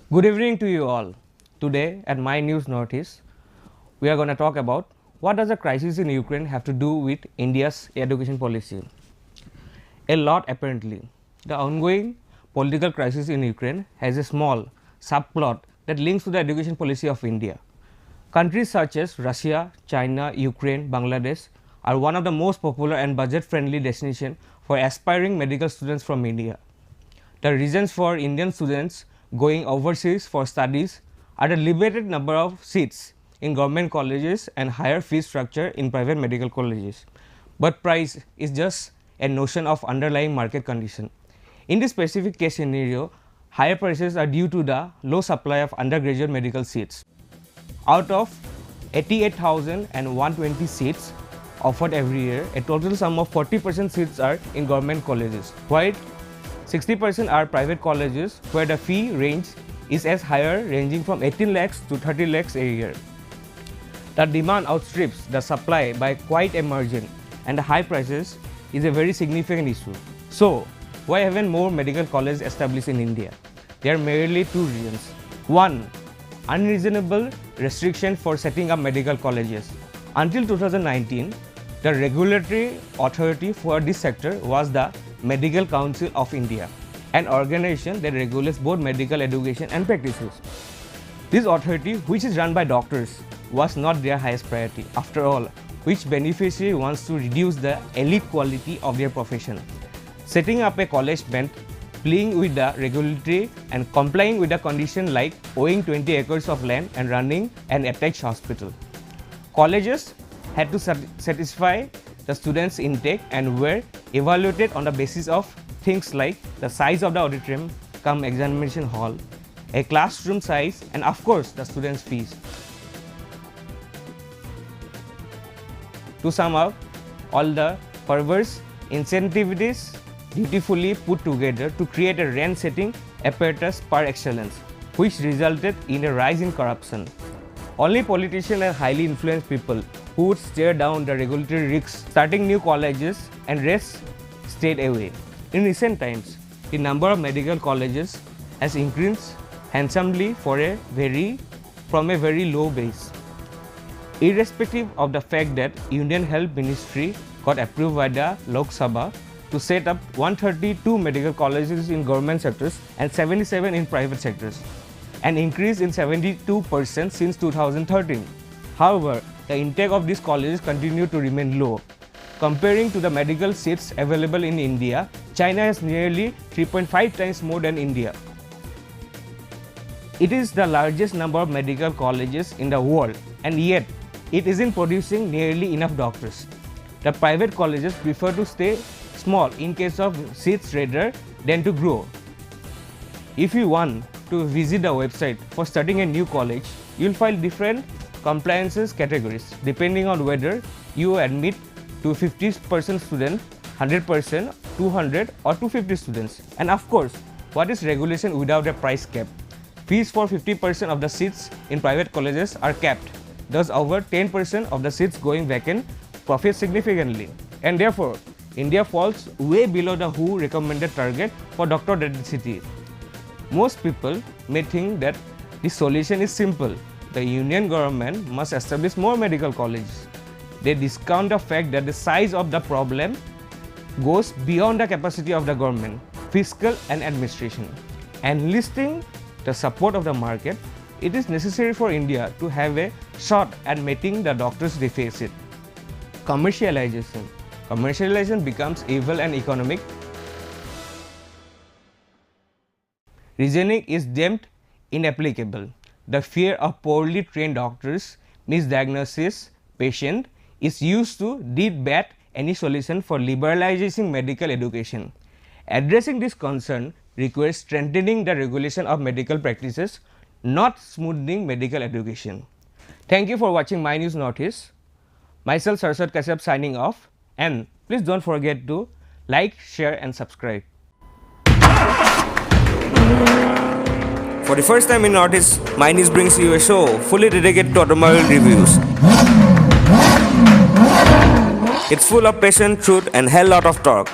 Good evening to you all. Today at My News Northeast, we are going to talk about what does the crisis in Ukraine have to do with India's education policy. A lot apparently. The ongoing political crisis in Ukraine has a small subplot that links to the education policy of India. Countries such as Russia, China, Ukraine, Bangladesh are one of the most popular and budget-friendly destinations for aspiring medical students from India. The reasons for Indian students going overseas for studies are the limited number of seats in government colleges and higher fee structure in private medical colleges. But price is just a notion of underlying market condition. In this specific case scenario, higher prices are due to the low supply of undergraduate medical seats. Out of 88,120 seats offered every year, a total sum of 40% seats are in government colleges, while 60% are private colleges where the fee range is as higher, ranging from 18 lakhs to 30 lakhs a year. The demand outstrips the supply by quite a margin, and the high prices is a very significant issue. So, why haven't more medical colleges established in India? There are merely two reasons. One, unreasonable restriction for setting up medical colleges. Until 2019, the regulatory authority for this sector was the Medical Council of India, an organization that regulates both medical education and practices. This authority, which is run by doctors, was not their highest priority. After all, which beneficiary wants to reduce the elite quality of their profession? Setting up a college meant playing with the regulatory and complying with the condition like owning 20 acres of land and running an attached hospital. Colleges had to satisfy the students' intake and were evaluated on the basis of things like the size of the auditorium, examination hall, a classroom size, and of course the students' fees. To sum up, all the perverse incentives dutifully put together to create a rent-setting apparatus par excellence, which resulted in a rise in corruption. Only politicians and highly influenced people who would stare down the regulatory risks starting new colleges and rest stayed away. In recent times, the number of medical colleges has increased handsomely from a very low base. Irrespective of the fact that Union Health Ministry got approved by the Lok Sabha to set up 132 medical colleges in government sectors and 77 in private sectors, an increase in 72% since 2013. However, the intake of these colleges continued to remain low. Comparing to the medical seats available in India, China has nearly 3.5 times more than India. It is the largest number of medical colleges in the world, and yet it isn't producing nearly enough doctors. The private colleges prefer to stay small in case of seats rather than to grow. If you want to visit the website for starting a new college, you will find different compliances categories depending on whether you admit to 50% students, 100%, 200 or 250 students. And of course, what is regulation without a price cap? Fees for 50% of the seats in private colleges are capped. Thus, over 10% of the seats going vacant profit significantly. And therefore, India falls way below the WHO recommended target for doctor density. Most people may think that the solution is simple. The Union government must establish more medical colleges. They discount the fact that the size of the problem goes beyond the capacity of the government, fiscal and administration. Enlisting the support of the market, it is necessary for India to have a shot at meeting the doctors' deficit. Commercialization. Commercialization becomes evil and economic. Reasoning is deemed inapplicable. The fear of poorly trained doctors, misdiagnosis patient is used to debate any solution for liberalizing medical education. Addressing this concern requires strengthening the regulation of medical practices, not smoothing medical education. Thank you for watching My News Northeast. Myself Saraswat Kashyap signing off, and please don't forget to like, share and subscribe. For the first time in Northeast, My News brings you a show fully dedicated to automobile reviews. It's full of passion, truth and hell lot of torque.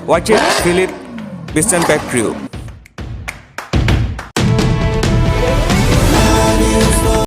Watch it, feel it, be stand back crew.